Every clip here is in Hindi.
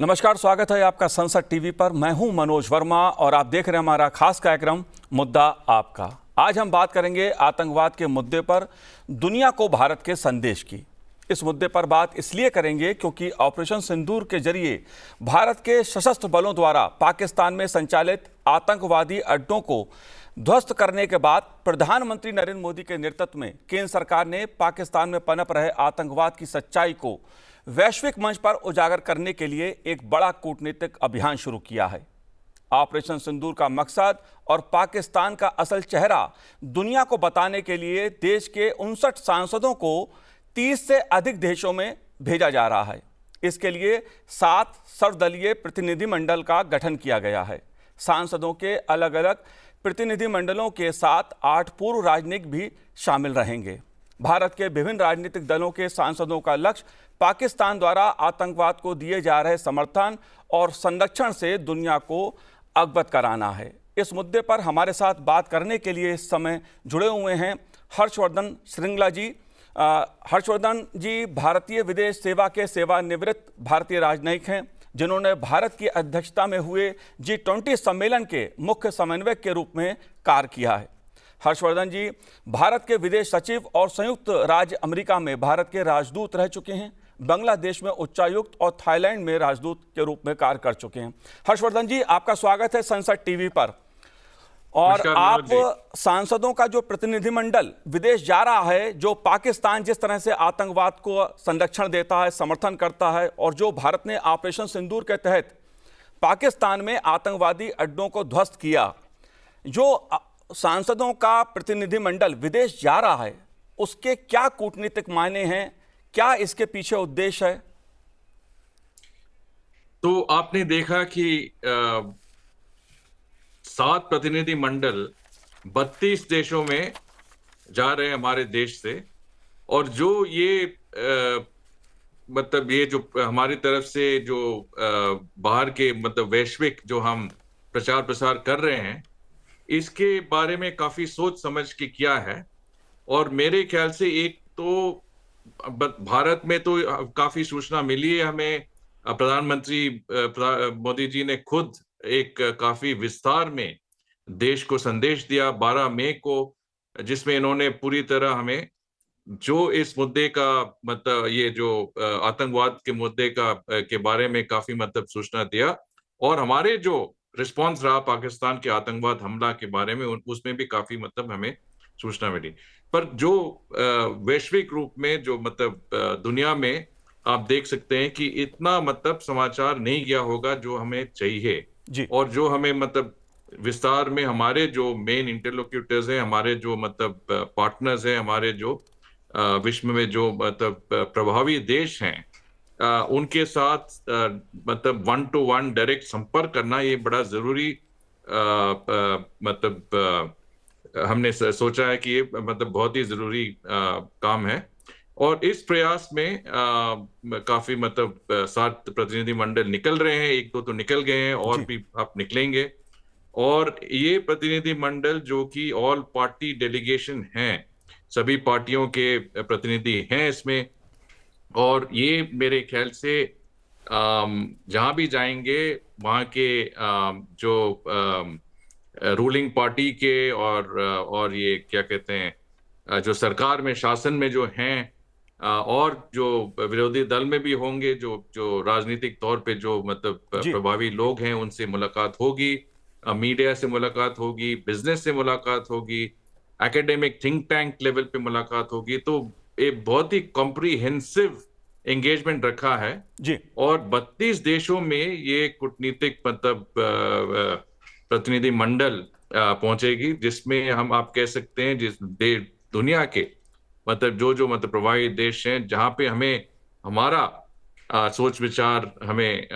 नमस्कार, स्वागत है आपका संसद टीवी पर। मैं हूं मनोज वर्मा और आप देख रहे हैं हमारा खास कार्यक्रम मुद्दा आपका। आज हम बात करेंगे आतंकवाद के मुद्दे पर दुनिया को भारत के संदेश की। इस मुद्दे पर बात इसलिए करेंगे क्योंकि ऑपरेशन सिंदूर के जरिए भारत के सशस्त्र बलों द्वारा पाकिस्तान में संचालित आतंकवादी अड्डों को ध्वस्त करने के बाद प्रधानमंत्री नरेंद्र मोदी के नेतृत्व में केंद्र सरकार ने पाकिस्तान में पनप रहे आतंकवाद की सच्चाई को वैश्विक मंच पर उजागर करने के लिए एक बड़ा कूटनीतिक अभियान शुरू किया है। ऑपरेशन सिंदूर का मकसद और पाकिस्तान का असल चेहरा दुनिया को बताने के लिए देश के 59 सांसदों को 30 से अधिक देशों में भेजा जा रहा है। इसके लिए 7 सर्वदलीय प्रतिनिधिमंडल का गठन किया गया है। सांसदों के अलग अलग प्रतिनिधिमंडलों के साथ 8 पूर्व राजनयिक भी शामिल रहेंगे। भारत के विभिन्न राजनीतिक दलों के सांसदों का लक्ष्य पाकिस्तान द्वारा आतंकवाद को दिए जा रहे समर्थन और संरक्षण से दुनिया को अवगत कराना है। इस मुद्दे पर हमारे साथ बात करने के लिए इस समय जुड़े हुए हैं हर्षवर्धन श्रृंगला जी। हर्षवर्धन जी भारतीय विदेश सेवा के सेवानिवृत्त भारतीय राजनयिक हैं, जिन्होंने भारत की अध्यक्षता में हुए G20 सम्मेलन के मुख्य समन्वयक के रूप में कार्य किया है। हर्षवर्धन जी भारत के विदेश सचिव और संयुक्त राज्य अमेरिका में भारत के राजदूत रह चुके हैं, बांग्लादेश में उच्चायुक्त और थाईलैंड में राजदूत के रूप में कार्य कर चुके हैं। हर्षवर्धन जी, आपका स्वागत है संसद टीवी पर। और आप सांसदों का जो प्रतिनिधिमंडल विदेश जा रहा है, जो पाकिस्तान जिस तरह से आतंकवाद को संरक्षण देता है, समर्थन करता है, और जो भारत ने ऑपरेशन सिंदूर के तहत पाकिस्तान में आतंकवादी अड्डों को ध्वस्त किया, जो सांसदों का प्रतिनिधिमंडल विदेश जा रहा है, उसके क्या कूटनीतिक मायने हैं, क्या इसके पीछे उद्देश्य है? तो आपने देखा कि 7 प्रतिनिधिमंडल 32 देशों में जा रहे हैं हमारे देश से। और जो ये मतलब ये जो हमारी तरफ से जो बाहर के मतलब वैश्विक जो हम प्रचार प्रसार कर रहे हैं, इसके बारे में काफी सोच समझ के किया है। और मेरे ख्याल से एक तो भारत में तो काफी सूचना मिली है हमें। प्रधानमंत्री मोदी जी ने खुद एक काफी विस्तार में देश को संदेश दिया 12 मई को, जिसमें इन्होंने पूरी तरह हमें जो इस मुद्दे का मतलब ये जो आतंकवाद के मुद्दे का के बारे में काफी मतलब सूचना दिया। और हमारे जो रिस्पांस रहा पाकिस्तान के आतंकवाद हमला के बारे में, उसमें भी काफी मतलब हमें सूचना मिली। पर जो वैश्विक रूप में जो मतलब दुनिया में आप देख सकते हैं कि इतना मतलब समाचार नहीं गया होगा जो हमें चाहिए जी। और जो हमें मतलब विस्तार में हमारे जो मेन इंटरलोक्यूटर्स हैं, हमारे जो मतलब पार्टनर्स हैं, हमारे जो विश्व में जो मतलब प्रभावी देश हैं, उनके साथ मतलब 1-to-1 डायरेक्ट संपर्क करना ये बड़ा जरूरी मतलब हमने सोचा है कि ये मतलब बहुत ही जरूरी काम है। और इस प्रयास में काफी मतलब 7 प्रतिनिधिमंडल निकल रहे हैं, 1-2 तो निकल गए हैं और भी आप निकलेंगे। और ये प्रतिनिधिमंडल जो कि ऑल पार्टी डेलीगेशन हैं, सभी पार्टियों के प्रतिनिधि हैं इसमें। और ये मेरे ख्याल से जहां भी जाएंगे वहां के जो रूलिंग पार्टी के और ये क्या कहते हैं जो सरकार में शासन में जो हैं और जो विरोधी दल में भी होंगे, जो राजनीतिक तौर पे जो मतलब प्रभावी लोग हैं, उनसे मुलाकात होगी, मीडिया से मुलाकात होगी, बिजनेस से मुलाकात होगी, एकेडमिक थिंक टैंक लेवल पे मुलाकात होगी। तो एक बहुत ही कॉम्प्रिहेंसिव एंगेजमेंट रखा है जी। और 32 देशों में ये कूटनीतिक मतलब प्रतिनिधिमंडल पहुंचेगी, जिसमें हम आप कह सकते हैं जिस दुनिया के मतलब जो मतलब प्रभावी देश हैं, जहां पे हमें हमारा सोच विचार हमें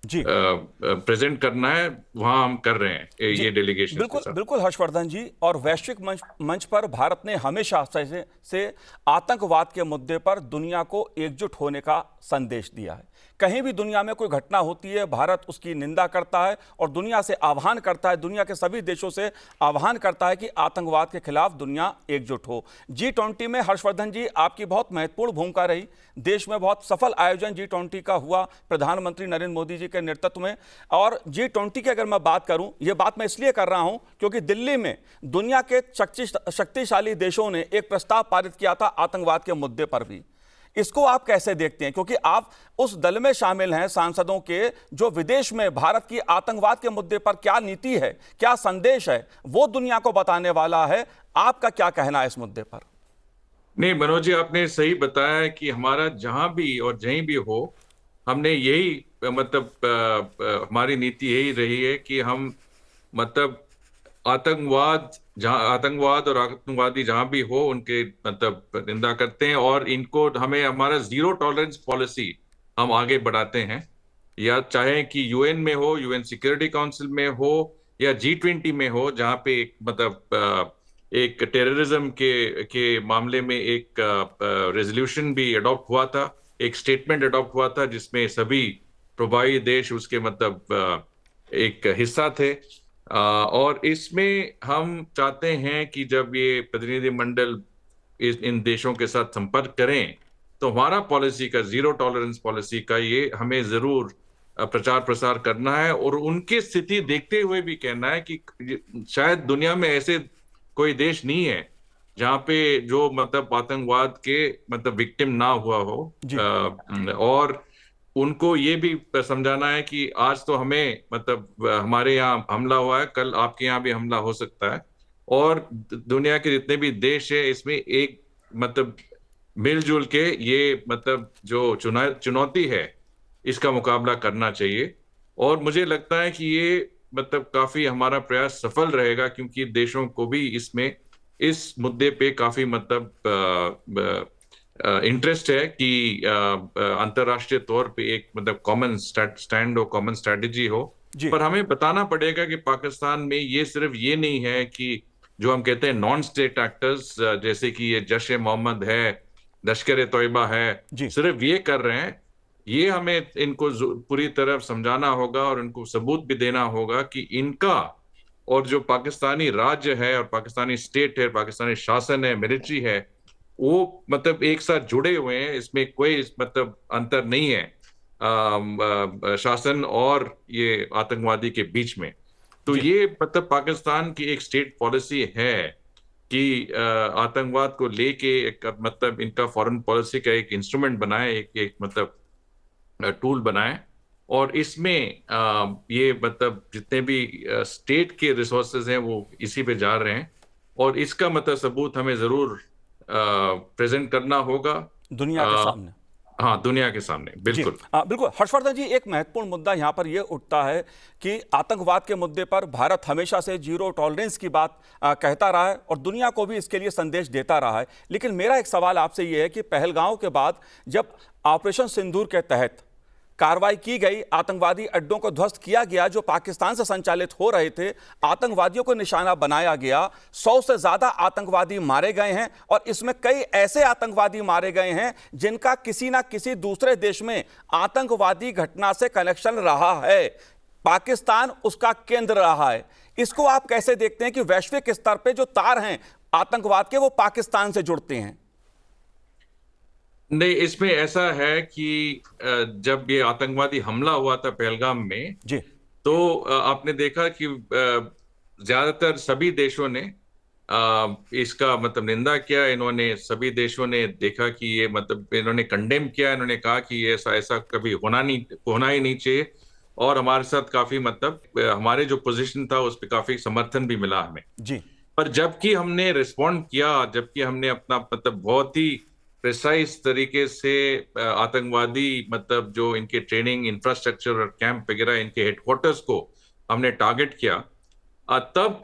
प्रेजेंट करना है, वहां हम कर रहे हैं ये डेलीगेशन। बिल्कुल हर्षवर्धन जी। और वैश्विक मंच पर भारत ने हमेशा से आतंकवाद के मुद्दे पर दुनिया को एकजुट होने का संदेश दिया है। कहीं भी दुनिया में कोई घटना होती है, भारत उसकी निंदा करता है और दुनिया से आह्वान करता है, दुनिया के सभी देशों से आह्वान करता है कि आतंकवाद के खिलाफ दुनिया एकजुट हो। G20 में हर्षवर्धन जी आपकी बहुत महत्वपूर्ण भूमिका रही। देश में बहुत सफल आयोजन G20 का हुआ प्रधानमंत्री नरेंद्र मोदी जी के नेतृत्व में। और G20 की अगर मैं बात करूं, ये बात मैं इसलिए कर रहा हूं क्योंकि दिल्ली में दुनिया के शक्तिशाली देशों ने एक प्रस्ताव पारित किया था आतंकवाद के मुद्दे पर भी। इसको आप कैसे देखते हैं, क्योंकि आप उस दल में शामिल हैं सांसदों के जो विदेश में भारत की आतंकवाद के मुद्दे पर क्या नीति है, क्या संदेश है, वो दुनिया को बताने वाला है। आपका क्या कहना है इस मुद्दे पर? नहीं मनोज जी, आपने सही बताया है कि हमारा जहां भी और जहीं भी हो, हमने यही मतलब हमारी नीति यही रही है कि हम मतलब आतंकवाद और आतंकवादी जहां भी हो उनके मतलब निंदा करते हैं, और इनको हमें हमारा जीरो टॉलरेंस पॉलिसी हम आगे बढ़ाते हैं। या चाहे कि यूएन में हो, यूएन सिक्योरिटी काउंसिल में हो, या G20 में हो, जहां पे एक मतलब एक टेररिज्म के मामले में एक रेजोल्यूशन भी अडॉप्ट हुआ था, एक स्टेटमेंट अडॉप्ट हुआ था जिसमें सभी प्रभावी देश उसके मतलब एक हिस्सा थे। और इसमें हम चाहते हैं कि जब ये प्रतिनिधिमंडल इन देशों के साथ संपर्क करें तो हमारा पॉलिसी का, जीरो टॉलरेंस पॉलिसी का, ये हमें जरूर प्रचार प्रसार करना है और उनकी स्थिति देखते हुए भी कहना है कि शायद दुनिया में ऐसे कोई देश नहीं है जहां पे जो मतलब आतंकवाद के मतलब विक्टिम ना हुआ हो। और उनको ये भी समझाना है कि आज तो हमें मतलब हमारे यहाँ हमला हुआ है, कल आपके यहाँ भी हमला हो सकता है, और दुनिया के जितने भी देश है इसमें एक मतलब मिलजुल के ये मतलब जो चुनौती है इसका मुकाबला करना चाहिए। और मुझे लगता है कि ये मतलब काफी हमारा प्रयास सफल रहेगा, क्योंकि देशों को भी इसमें इस मुद्दे पे काफी मतलब इंटरेस्ट है कि अंतर्राष्ट्रीय तौर पे एक मतलब कॉमन स्टैंड हो, कॉमन स्ट्रेटेजी हो। पर हमें बताना पड़ेगा कि पाकिस्तान में ये सिर्फ ये नहीं है कि जो हम कहते हैं नॉन स्टेट एक्टर्स, जैसे कि ये जैश ए मोहम्मद है, लश्कर ए तोयबा है, सिर्फ ये कर रहे हैं। ये हमें इनको पूरी तरह समझाना होगा और इनको सबूत भी देना होगा कि इनका और जो पाकिस्तानी राज्य है और पाकिस्तानी स्टेट है, पाकिस्तानी शासन है, मिलिट्री है, वो मतलब एक साथ जुड़े हुए हैं। इसमें कोई मतलब अंतर नहीं है शासन और ये आतंकवादी के बीच में। तो ये मतलब पाकिस्तान की एक स्टेट पॉलिसी है कि आतंकवाद को लेके एक मतलब इनका फॉरेन पॉलिसी का एक इंस्ट्रूमेंट बनाए, एक मतलब टूल बनाए, और इसमें ये मतलब जितने भी स्टेट के रिसोर्सेज हैं वो इसी पे जा रहे हैं, और इसका मतलब सबूत हमें जरूर प्रेजेंट करना होगा दुनिया के सामने। हाँ, दुनिया के सामने, बिल्कुल। बिल्कुल हर्षवर्धन जी, एक महत्वपूर्ण मुद्दा यहाँ पर यह उठता है कि आतंकवाद के मुद्दे पर भारत हमेशा से जीरो टॉलरेंस की बात कहता रहा है और दुनिया को भी इसके लिए संदेश देता रहा है। लेकिन मेरा एक सवाल आपसे यह है कि पहलगांव के बाद जब ऑपरेशन सिंदूर के तहत कार्रवाई की गई, आतंकवादी अड्डों को ध्वस्त किया गया जो पाकिस्तान से संचालित हो रहे थे, आतंकवादियों को निशाना बनाया गया, 100 से ज्यादा आतंकवादी मारे गए हैं और इसमें कई ऐसे आतंकवादी मारे गए हैं जिनका किसी ना किसी दूसरे देश में आतंकवादी घटना से कनेक्शन रहा है, पाकिस्तान उसका केंद्र रहा है। इसको आप कैसे देखते हैं कि वैश्विक स्तर पर जो तार हैं आतंकवाद के वो पाकिस्तान से जुड़ते हैं? नहीं, इसमें ऐसा है कि जब ये आतंकवादी हमला हुआ था पहलगाम में जी, तो आपने देखा कि ज्यादातर सभी देशों ने इसका मतलब निंदा किया। इन्होंने सभी देशों ने देखा कि ये मतलब इन्होंने कंडेम किया, इन्होंने कहा कि ये ऐसा कभी होना ही नहीं चाहिए, और हमारे साथ काफी मतलब हमारे जो पोजीशन था उस पर काफी समर्थन भी मिला हमें जी। पर जबकि हमने रिस्पॉन्ड किया, जबकि हमने अपना मतलब बहुत ही प्रिसाइज तरीके से आतंकवादी मतलब जो इनके ट्रेनिंग इंफ्रास्ट्रक्चर और कैंप वगैरह, इनके हेडक्वार्टर्स को हमने टारगेट किया, तब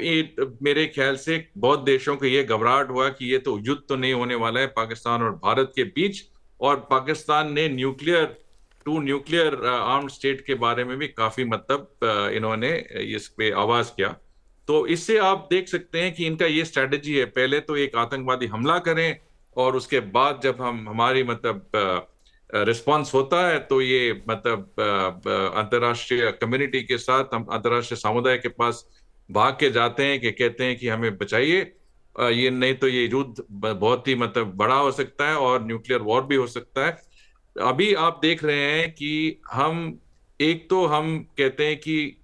मेरे ख्याल से बहुत देशों को ये घबराहट हुआ कि ये तो युद्ध तो नहीं होने वाला है पाकिस्तान और भारत के बीच, और पाकिस्तान ने न्यूक्लियर आर्म्ड स्टेट के बारे में भी काफी मतलब इन्होंने इस पे आवाज किया। तो इससे आप देख सकते हैं कि इनका ये स्ट्रेटेजी है, पहले तो एक आतंकवादी हमला करें और उसके बाद जब हमारी मतलब रिस्पांस होता है तो ये मतलब अंतर्राष्ट्रीय कम्युनिटी के साथ, हम अंतर्राष्ट्रीय समुदाय के पास भाग के जाते हैं कि कहते हैं कि हमें बचाइए, ये नहीं तो ये युद्ध बहुत ही मतलब बड़ा हो सकता है और न्यूक्लियर वॉर भी हो सकता है। अभी आप देख रहे हैं कि हम कहते हैं कि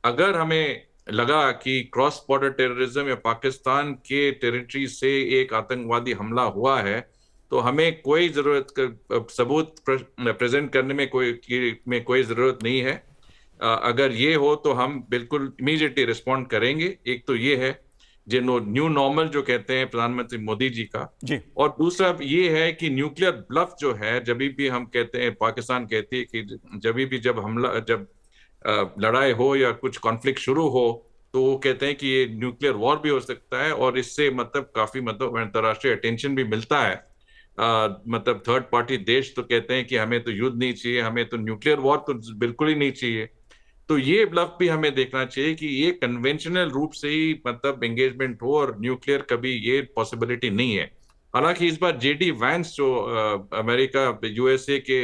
अगर हमें लगा कि क्रॉस बॉर्डर टेररिज्म या पाकिस्तान के टेरिटरी से एक आतंकवादी हमला हुआ है, तो हमें कोई सबूत प्रेजेंट करने में कोई जरूरत नहीं है। अगर ये हो तो हम बिल्कुल इमीडिएटली रिस्पॉन्ड करेंगे। एक तो ये है जो न्यू नॉर्मल जो कहते हैं प्रधानमंत्री मोदी जी का, जी। और दूसरा ये है कि न्यूक्लियर ब्लफ जो है, जब भी हम कहते हैं, पाकिस्तान कहती है कि जब लड़ाई हो या कुछ कॉन्फ्लिक्ट शुरू हो तो वो कहते हैं कि ये न्यूक्लियर वॉर भी हो सकता है, और इससे मतलब काफी मतलब अंतर्राष्ट्रीय अटेंशन भी मिलता है। मतलब थर्ड पार्टी देश तो कहते हैं कि हमें तो युद्ध नहीं चाहिए, हमें तो न्यूक्लियर वॉर तो बिल्कुल ही नहीं चाहिए। तो ये ब्लफ भी हमें देखना चाहिए कि ये कन्वेंशनल रूप से ही मतलब एंगेजमेंट हो, और न्यूक्लियर कभी ये पॉसिबिलिटी नहीं है। हालांकि इस बार जेडी वैंस जो अमेरिका यूएसए के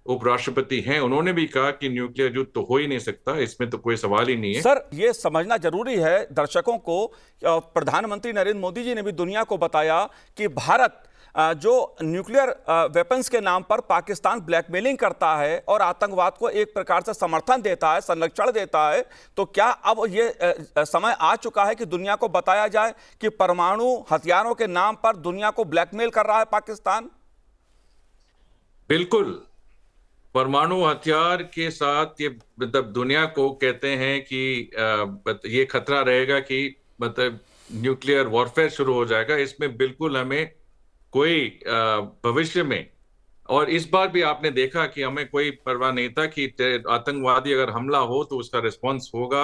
उपराष्ट्रपति हैं, उन्होंने भी कहा कि न्यूक्लियर युद्ध तो हो ही नहीं सकता, इसमें तो कोई सवाल ही नहीं है। सर, ये समझना जरूरी है दर्शकों को, प्रधानमंत्री नरेंद्र मोदी जी ने भी दुनिया को बताया कि भारत जो न्यूक्लियर वेपन्स के नाम पर पाकिस्तान ब्लैकमेलिंग करता है और आतंकवाद को एक प्रकार से समर्थन देता है, संरक्षण देता है, तो क्या अब ये समय आ चुका है कि दुनिया को बताया जाए कि परमाणु हथियारों के नाम पर दुनिया को ब्लैकमेल कर रहा है पाकिस्तान? बिल्कुल। परमाणु हथियार के साथ ये मतलब दुनिया को कहते हैं कि ये खतरा रहेगा कि मतलब न्यूक्लियर वॉरफेयर शुरू हो जाएगा। इसमें बिल्कुल हमें कोई भविष्य में, और इस बार भी आपने देखा कि हमें कोई परवाह नहीं था कि आतंकवादी अगर हमला हो तो उसका रिस्पांस होगा,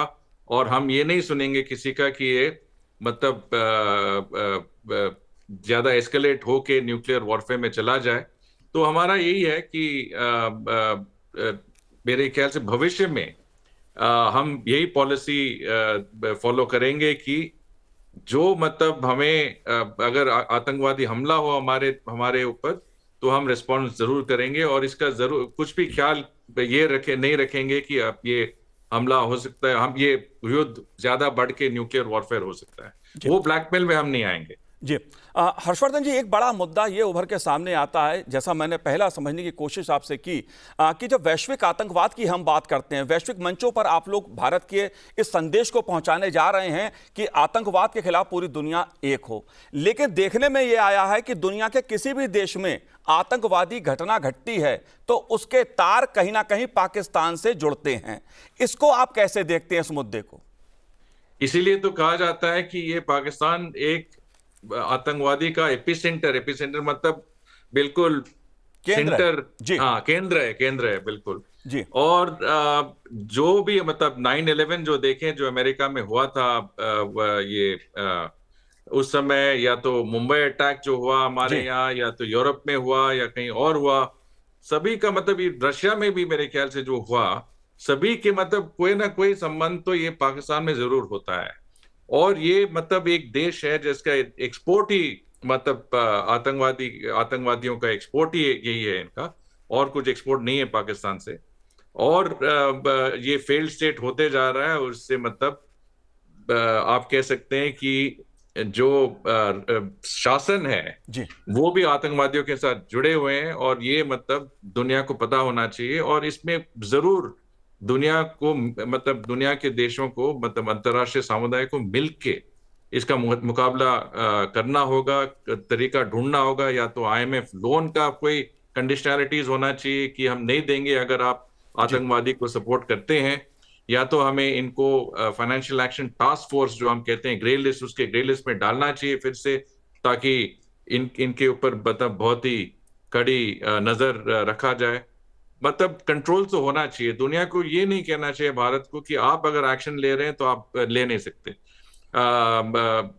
और हम ये नहीं सुनेंगे किसी का कि ये मतलब ज्यादा एस्केलेट हो के न्यूक्लियर वॉरफेयर में चला जाए। तो हमारा यही है कि मेरे ख्याल से भविष्य में हम यही पॉलिसी फॉलो करेंगे कि जो मतलब हमें अगर आतंकवादी हमला हो हमारे ऊपर, तो हम रिस्पॉन्स जरूर करेंगे, और इसका जरूर कुछ भी ख्याल ये नहीं रखेंगे कि अब ये हमला हो सकता है, हम ये युद्ध ज्यादा बढ़ के न्यूक्लियर वॉरफेयर हो सकता है, वो ब्लैकमेल में हम नहीं आएंगे। जी। हर्षवर्धन जी, एक बड़ा मुद्दा ये उभर के सामने आता है, जैसा मैंने पहला समझने की कोशिश आपसे की, कि जब वैश्विक आतंकवाद की हम बात करते हैं, वैश्विक मंचों पर आप लोग भारत के इस संदेश को पहुंचाने जा रहे हैं कि आतंकवाद के खिलाफ पूरी दुनिया एक हो, लेकिन देखने में ये आया है कि दुनिया के किसी भी देश में आतंकवादी घटना घटती है तो उसके तार कहीं ना कहीं पाकिस्तान से जुड़ते हैं। इसको आप कैसे देखते हैं, इस मुद्दे को? इसीलिए तो कहा जाता है कि ये पाकिस्तान एक आतंकवादी का एपिसेंटर मतलब बिल्कुल केंद्र सेंटर। जी। हाँ, केंद्र है बिल्कुल जी। और जो भी मतलब 9/11 जो देखें, जो अमेरिका में हुआ था, उस समय या तो मुंबई अटैक जो हुआ हमारे जी। यहाँ, या तो यूरोप में हुआ या कहीं और हुआ, सभी का मतलब ये रशिया में भी मेरे ख्याल से जो हुआ, सभी के मतलब कोई ना कोई संबंध तो ये पाकिस्तान में जरूर होता है। और ये मतलब एक देश है जिसका एक्सपोर्ट ही मतलब आतंकवादियों का एक्सपोर्ट ही यही है इनका, और कुछ एक्सपोर्ट नहीं है पाकिस्तान से। और ये फेल्ड स्टेट होते जा रहा है, और उससे मतलब आप कह सकते हैं कि जो शासन है जी। वो भी आतंकवादियों के साथ जुड़े हुए हैं, और ये मतलब दुनिया को पता होना चाहिए। और इसमें जरूर दुनिया को मतलब दुनिया के देशों को मतलब अंतर्राष्ट्रीय समुदाय को मिलके इसका मुकाबला करना होगा, तरीका ढूंढना होगा। या तो आईएमएफ लोन का कोई कंडीशनैलिटीज होना चाहिए कि हम नहीं देंगे अगर आप आतंकवादी को सपोर्ट करते हैं, या तो हमें इनको फाइनेंशियल एक्शन टास्क फोर्स जो हम कहते हैं ग्रे लिस्ट, उसके ग्रे लिस्ट में डालना चाहिए फिर से, ताकि इनके ऊपर मतलब बहुत ही कड़ी नजर रखा जाए। मतलब कंट्रोल तो होना चाहिए। दुनिया को ये नहीं कहना चाहिए भारत को कि आप अगर एक्शन ले रहे हैं तो आप ले नहीं सकते।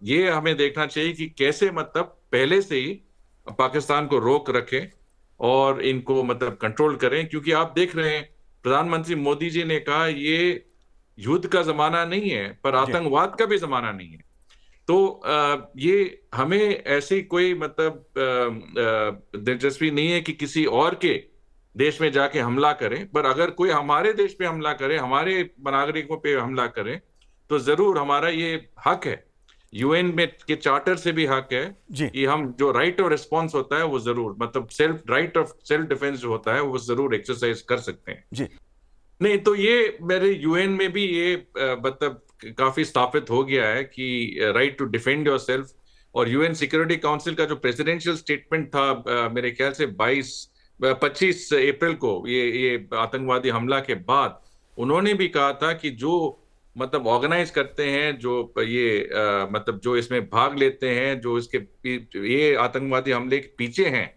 ये हमें देखना चाहिए कि कैसे मतलब पहले से ही पाकिस्तान को रोक रखें और इनको मतलब कंट्रोल करें, क्योंकि आप देख रहे हैं प्रधानमंत्री मोदी जी ने कहा ये युद्ध का जमाना नहीं है, पर जी। आतंकवाद का भी जमाना नहीं है। तो ये हमें ऐसी कोई मतलब दिलचस्पी नहीं है कि किसी और के देश में जाके हमला करें, पर अगर कोई हमारे देश पे हमला करे, हमारे नागरिकों पे हमला करे, तो जरूर हमारा ये हक है, यूएन में के चार्टर से भी हक है जी कि हम जो राइट ऑफ रिस्पॉन्स होता है वो जरूर, मतलब राइट ऑफ सेल्फ डिफेंस जो होता है वो जरूर एक्सरसाइज कर सकते हैं। जी नहीं तो ये मेरे यूएन में भी ये मतलब काफी स्थापित हो गया है कि right to defend yourself. और यूएन सिक्योरिटी काउंसिल का जो प्रेसिडेंशियल स्टेटमेंट था मेरे ख्याल से 25 अप्रैल को, ये आतंकवादी हमला के बाद उन्होंने भी कहा था कि जो मतलब ऑर्गेनाइज करते हैं, जो ये मतलब जो इसमें भाग लेते हैं, जो इसके ये आतंकवादी हमले के पीछे हैं,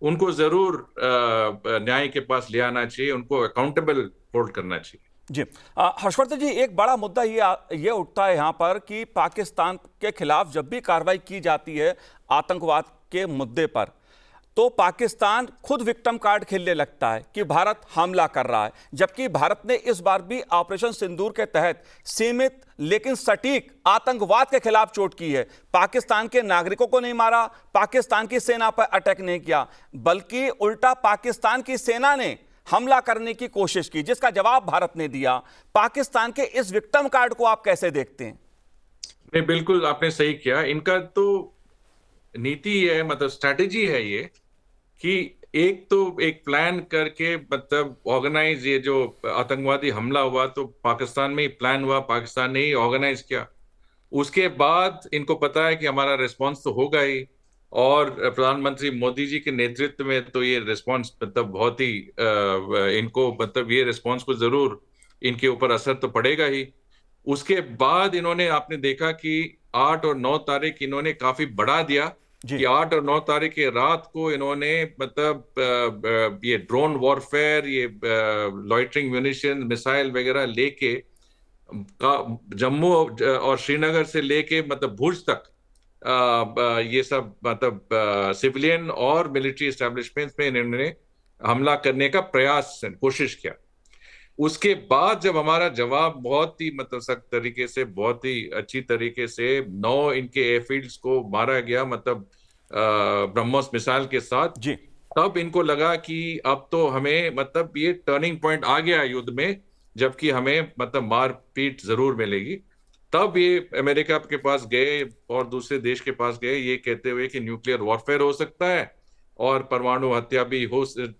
उनको जरूर न्याय के पास ले आना चाहिए, उनको अकाउंटेबल होल्ड करना चाहिए। जी हर्षवर्धन जी, एक बड़ा मुद्दा ये उठता है यहाँ पर कि पाकिस्तान के खिलाफ जब भी कार्रवाई की जाती है आतंकवाद के मुद्दे पर, तो पाकिस्तान खुद विक्टिम कार्ड खेलने लगता है कि भारत हमला कर रहा है, जबकि भारत ने इस बार भी ऑपरेशन सिंदूर के तहत सीमित लेकिन सटीक आतंकवाद के खिलाफ चोट की है। पाकिस्तान के नागरिकों को नहीं मारा, पाकिस्तान की सेना पर अटैक नहीं किया, बल्कि उल्टा पाकिस्तान की सेना ने हमला करने की कोशिश की, जिसका जवाब भारत ने दिया। पाकिस्तान के इस विक्टिम कार्ड को आप कैसे देखते हैं? नहीं, बिल्कुल आपने सही किया। इनका तो नीति है, मतलब स्ट्रैटेजी है ये, कि एक प्लान करके, मतलब ऑर्गेनाइज, ये जो आतंकवादी हमला हुआ तो पाकिस्तान में ही प्लान हुआ, पाकिस्तान ने ही ऑर्गेनाइज किया। उसके बाद इनको पता है कि हमारा रिस्पांस तो होगा ही, और प्रधानमंत्री मोदी जी के नेतृत्व में तो ये रिस्पांस मतलब बहुत ही इनको, मतलब ये रिस्पांस को जरूर इनके ऊपर असर तो पड़ेगा ही। उसके बाद इन्होंने, आपने देखा कि 8 और 9 तारीख इन्होंने काफी बढ़ा दिया जी कि 8 और 9 तारीख के रात को इन्होंने मतलब ये ड्रोन वॉरफेयर, ये लॉइटरिंग म्यूनिशन, मिसाइल वगैरह लेके जम्मू और श्रीनगर से लेके मतलब भुज तक ये सब मतलब सिविलियन और मिलिट्री एस्टेब्लिशमेंट्स में इन्होंने हमला करने का कोशिश किया। उसके बाद जब हमारा जवाब बहुत ही मतलब सख्त तरीके से, बहुत ही अच्छी तरीके से 9 इनके एयरफील्ड्स को मारा गया, मतलब ब्रह्मोस मिसाइल के साथ, जी तब इनको लगा कि अब तो हमें मतलब ये टर्निंग पॉइंट आ गया युद्ध में, जबकि हमें मतलब मार पीट जरूर मिलेगी। तब ये अमेरिका के पास गए और दूसरे देश के पास गए, ये कहते हुए कि न्यूक्लियर वॉरफेयर हो सकता है और परमाणु हत्या भी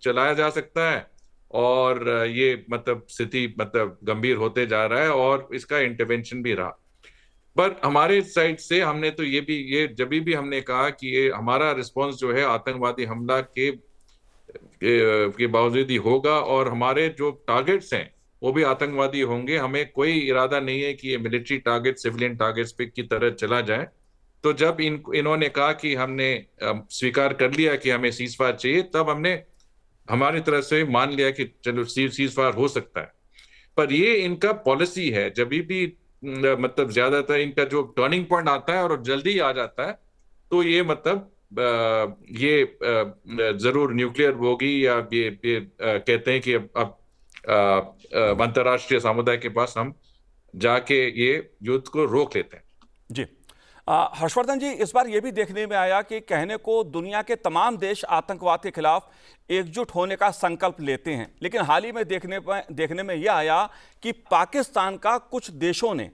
चलाया जा सकता है, और ये मतलब स्थिति मतलब गंभीर होते जा रहा है, और इसका इंटरवेंशन भी रहा। पर हमारे साइड से हमने तो ये जब भी हमने कहा कि ये हमारा रिस्पांस जो है आतंकवादी हमला के बावजूद ही होगा, और हमारे जो टारगेट्स हैं वो भी आतंकवादी होंगे। हमें कोई इरादा नहीं है कि ये मिलिट्री टारगेट सिविलियन टारगेट्स पे की तरह चला जाए। तो जब इन्होंने कहा कि हमने स्वीकार कर लिया कि हमें सीजफायर चाहिए, तब हमने हमारी तरफ से मान लिया कि चलो सीजफायर हो सकता है। पर ये इनका पॉलिसी है, जब भी मतलब ज्यादातर इनका जो टर्निंग पॉइंट आता है और जल्दी ही आ जाता है, तो ये मतलब ये जरूर न्यूक्लियर होगी, या ये कहते हैं कि अब अंतर्राष्ट्रीय समुदाय के पास हम जाके ये युद्ध को रोक लेते हैं। जी हर्षवर्धन जी, इस बार यह भी देखने में आया कि कहने को दुनिया के तमाम देश आतंकवाद के खिलाफ एकजुट होने का संकल्प लेते हैं, लेकिन हाल ही में देखने में यह आया कि पाकिस्तान का कुछ देशों ने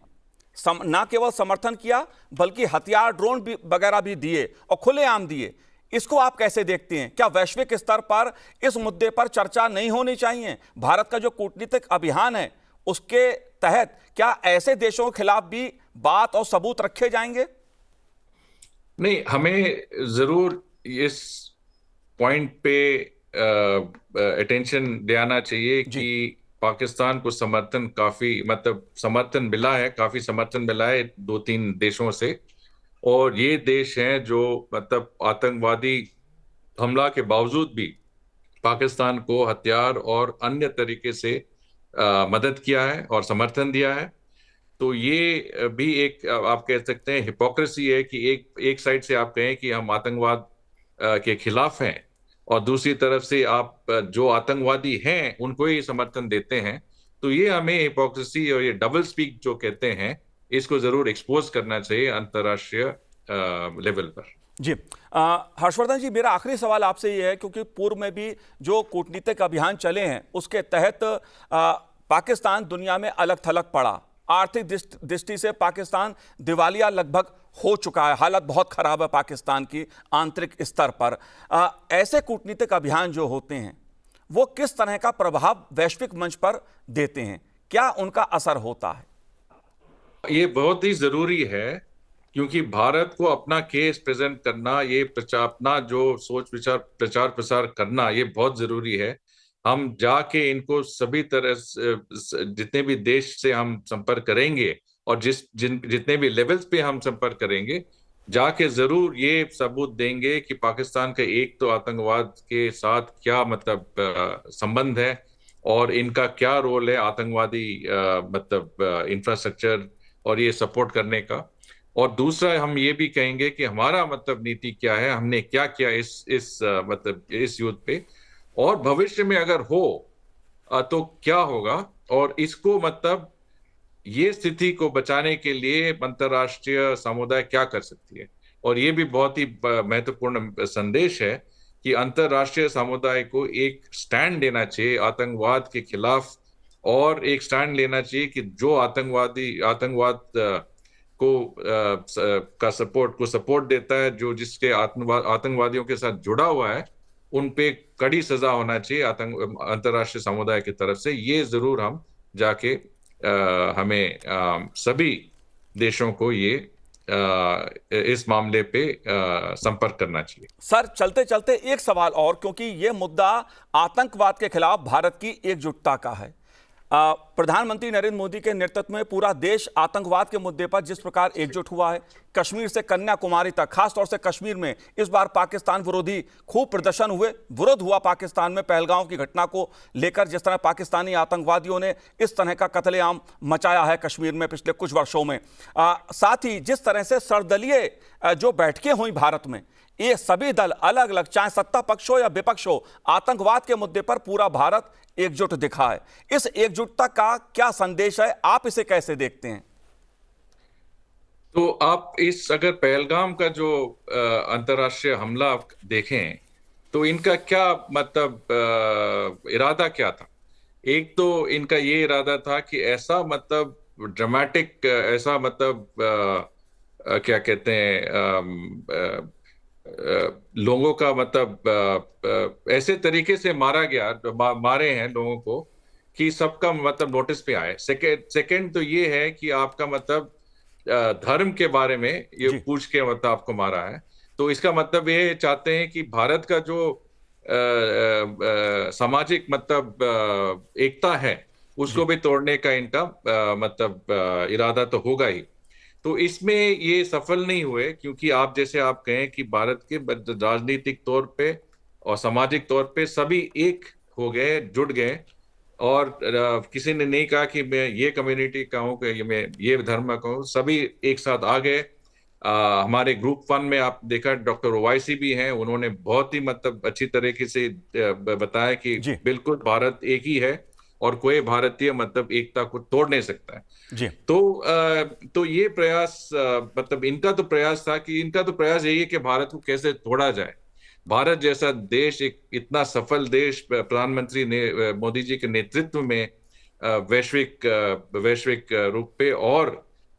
न केवल समर्थन किया, बल्कि हथियार, ड्रोन वगैरह भी दिए और खुलेआम दिए। इसको आप कैसे देखते हैं? क्या वैश्विक स्तर पर इस मुद्दे पर चर्चा नहीं होनी चाहिए? भारत का जो कूटनीतिक अभियान है उसके तहत क्या ऐसे देशों के खिलाफ भी बात और सबूत रखे जाएंगे? नहीं, हमें जरूर इस पॉइंट पे अटेंशन देना चाहिए कि पाकिस्तान को समर्थन काफी, मतलब समर्थन मिला है, काफी समर्थन मिला है 2-3 देशों से, और ये देश हैं जो मतलब आतंकवादी हमला के बावजूद भी पाकिस्तान को हथियार और अन्य तरीके से मदद किया है और समर्थन दिया है। तो ये भी एक आप कह सकते हैं हिपोक्रेसी है कि एक साइड से आप कहें कि हम आतंकवाद के खिलाफ हैं, और दूसरी तरफ से आप जो आतंकवादी हैं उनको ही समर्थन देते हैं। तो ये हमें हिपोक्रेसी और ये डबल स्पीक जो कहते हैं, इसको जरूर एक्सपोज करना चाहिए अंतर्राष्ट्रीय लेवल पर। जी। हर्षवर्धन जी, मेरा आखिरी सवाल आपसे ये है, क्योंकि पूर्व में भी जो कूटनीतिक अभियान चले हैं उसके तहत पाकिस्तान दुनिया में अलग थलग पड़ा। आर्थिक दृष्टि से पाकिस्तान दिवालिया लगभग हो चुका है, हालत बहुत खराब है पाकिस्तान की आंतरिक स्तर पर। ऐसे कूटनीतिक अभियान जो होते हैं वो किस तरह का प्रभाव वैश्विक मंच पर देते हैं, क्या उनका असर होता है? ये बहुत ही जरूरी है, क्योंकि भारत को अपना केस प्रेजेंट करना, ये अपना जो सोच विचार प्रचार प्रसार करना, ये बहुत जरूरी है। हम जाके इनको सभी तरह जितने भी देश से हम संपर्क करेंगे और जितने भी लेवल्स पे हम संपर्क करेंगे, जाके जरूर ये सबूत देंगे कि पाकिस्तान का एक तो आतंकवाद के साथ क्या मतलब संबंध है और इनका क्या रोल है आतंकवादी मतलब इंफ्रास्ट्रक्चर और ये सपोर्ट करने का। और दूसरा हम ये भी कहेंगे कि हमारा मतलब नीति क्या है, हमने क्या किया इस मतलब इस युद्ध पे, और भविष्य में अगर हो तो क्या होगा, और इसको मतलब ये स्थिति को बचाने के लिए अंतर्राष्ट्रीय समुदाय क्या कर सकती है। और ये भी बहुत ही महत्वपूर्ण संदेश है कि अंतर्राष्ट्रीय समुदाय को एक स्टैंड लेना चाहिए आतंकवाद के खिलाफ, और एक स्टैंड लेना चाहिए कि जो आतंकवाद का सपोर्ट देता है, जो जिसके आतंकवादियों के साथ जुड़ा हुआ है, उन पे कड़ी सजा होना चाहिए अंतर्राष्ट्रीय समुदाय की तरफ से। ये जरूर हम जाके हमें सभी देशों को ये इस मामले पे संपर्क करना चाहिए। सर, चलते चलते एक सवाल और, क्योंकि ये मुद्दा आतंकवाद के खिलाफ भारत की एकजुटता का है। प्रधानमंत्री नरेंद्र मोदी के नेतृत्व में पूरा देश आतंकवाद के मुद्दे पर जिस प्रकार एकजुट हुआ है, कश्मीर से कन्याकुमारी तक, खासतौर से कश्मीर में इस बार पाकिस्तान विरोधी खूब प्रदर्शन हुए, विरोध हुआ पाकिस्तान में पहलगांव की घटना को लेकर। जिस तरह पाकिस्तानी आतंकवादियों ने इस तरह का कत्लेआम मचाया है कश्मीर में पिछले कुछ वर्षों में, साथ ही जिस तरह से सर्वदलीय जो बैठकें हुई भारत में, ये सभी दल अलग अलग, चाहे सत्ता पक्ष हो या विपक्ष हो, आतंकवाद के मुद्दे पर पूरा भारत एकजुट दिखा है। इस एकजुटता का क्या संदेश है, आप इसे कैसे देखते हैं? तो आप अगर पहलगाम का जो अंतर्राष्ट्रीय हमला आप देखें, तो इनका क्या मतलब इरादा क्या था। एक तो इनका ये इरादा था कि ऐसा मतलब ड्रामेटिक, ऐसा मतलब क्या कहते हैं, लोगों का मतलब ऐसे तरीके से मारे हैं लोगों को कि सबका मतलब नोटिस पे आए। सेकंड तो ये है कि आपका मतलब धर्म के बारे में ये पूछ के मतलब आपको मारा है। तो इसका मतलब ये चाहते हैं कि भारत का जो सामाजिक मतलब एकता है, उसको भी तोड़ने का इनका मतलब इरादा तो होगा ही। तो इसमें ये सफल नहीं हुए, क्योंकि आप जैसे आप कहें कि भारत के राजनीतिक तौर पे और सामाजिक तौर पे सभी एक हो गए, जुट गए, और किसी ने नहीं कहा कि मैं ये कम्युनिटी का हूँ, कि मैं ये धर्म का हूँ, सभी एक साथ आ गए। हमारे ग्रुप 1 में आप देखा डॉक्टर ओवैसी भी हैं, उन्होंने बहुत ही मतलब अच्छी तरीके से बताया कि बिल्कुल भारत एक ही है और कोई भारतीय मतलब एकता को तोड़ नहीं सकता है। जी। तो ये प्रयास मतलब इनका तो प्रयास था कि इनका तो प्रयास यही है कि भारत को कैसे तोड़ा जाए। भारत जैसा देश, एक इतना सफल देश, प्रधानमंत्री ने मोदी जी के नेतृत्व में वैश्विक रूप पे और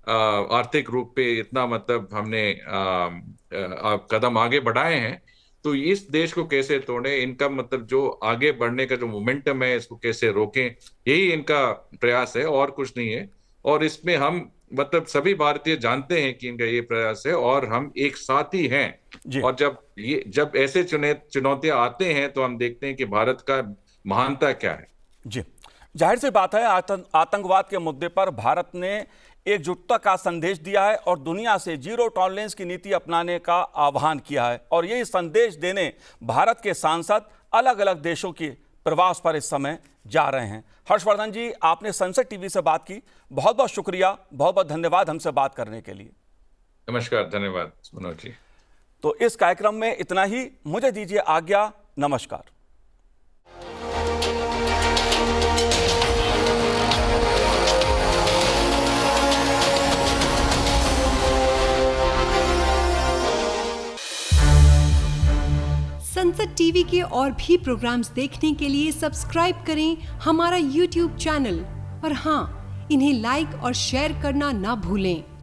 आर्थिक रूप पे इतना मतलब हमने कदम आगे बढ़ाए हैं। तो इस देश को कैसे तोड़े, इनका मतलब जो आगे बढ़ने का जो मोमेंटम है, इसको कैसे रोकें, यही इनका प्रयास है और कुछ नहीं है। और इसमें हम मतलब सभी भारतीय जानते हैं कि इनका ये प्रयास है और हम एक साथ ही हैं। और जब ऐसे चुनौतियां आते हैं तो हम देखते हैं कि भारत का महानता क्या है। जी, जाहिर सी बात है, आतंकवाद के मुद्दे पर भारत ने एकजुटता का संदेश दिया है और दुनिया से जीरो टॉलरेंस की नीति अपनाने का आह्वान किया है। और यही संदेश देने भारत के सांसद अलग अलग देशों के प्रवास पर इस समय जा रहे हैं। हर्षवर्धन जी, आपने संसद टीवी से बात की, बहुत बहुत शुक्रिया, बहुत बहुत धन्यवाद हमसे बात करने के लिए। नमस्कार, धन्यवाद मनोज जी। तो इस कार्यक्रम में इतना ही, मुझे दीजिए आज्ञा, नमस्कार। सनसेट टीवी के और भी प्रोग्राम्स देखने के लिए सब्सक्राइब करें हमारा यूट्यूब चैनल और हाँ, इन्हें लाइक और शेयर करना ना भूलें।